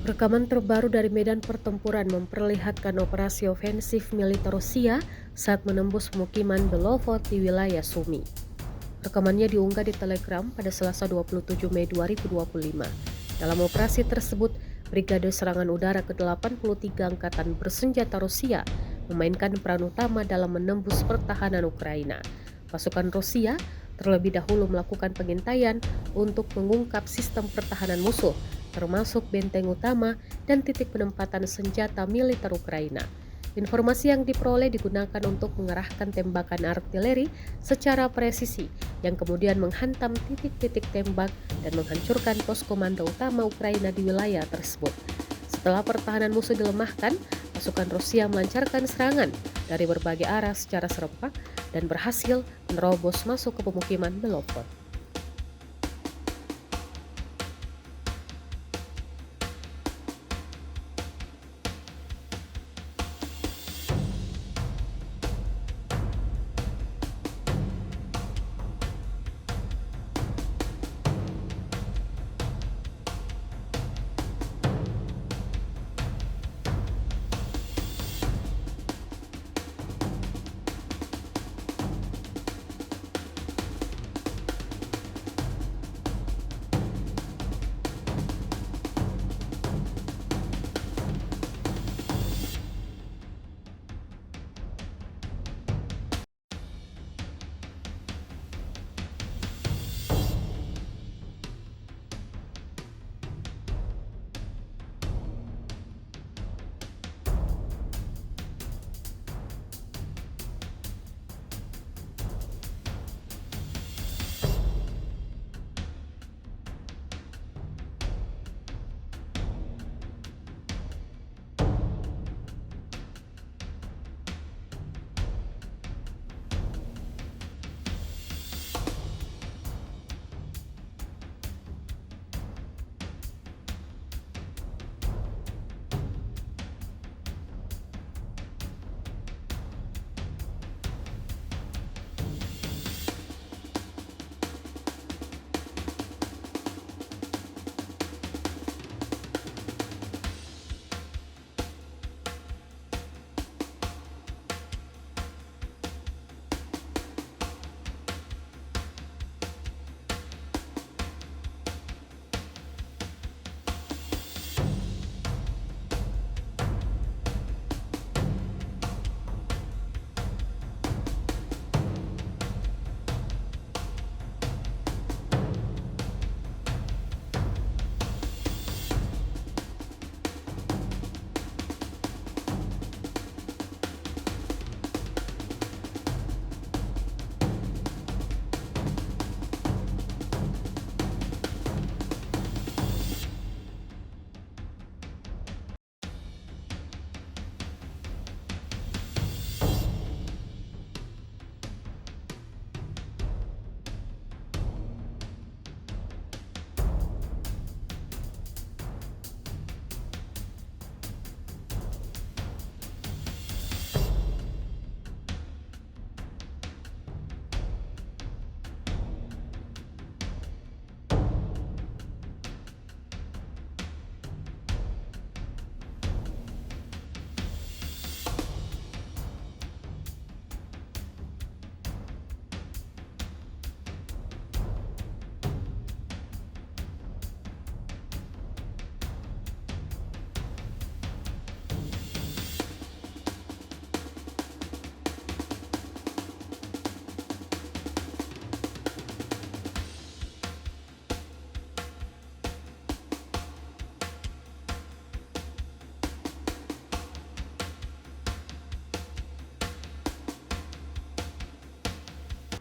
Rekaman terbaru dari medan pertempuran memperlihatkan operasi ofensif militer Rusia saat menembus pemukiman Belovod di wilayah Sumi. Rekamannya diunggah di Telegram pada Selasa 27 Mei 2025. Dalam operasi tersebut, Brigade Serangan Udara ke-83 Angkatan Bersenjata Rusia memainkan peran utama dalam menembus pertahanan Ukraina. Pasukan Rusia terlebih dahulu melakukan pengintaian untuk mengungkap sistem pertahanan musuh, termasuk benteng utama dan titik penempatan senjata militer Ukraina. Informasi yang diperoleh digunakan untuk mengerahkan tembakan artileri secara presisi yang kemudian menghantam titik-titik tembak dan menghancurkan pos komando utama Ukraina di wilayah tersebut. Setelah pertahanan musuh dilemahkan, pasukan Rusia melancarkan serangan dari berbagai arah secara serempak dan berhasil menerobos masuk ke pemukiman Belovod.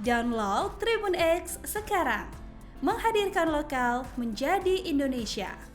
Download Tribun X sekarang, menghadirkan lokal menjadi Indonesia.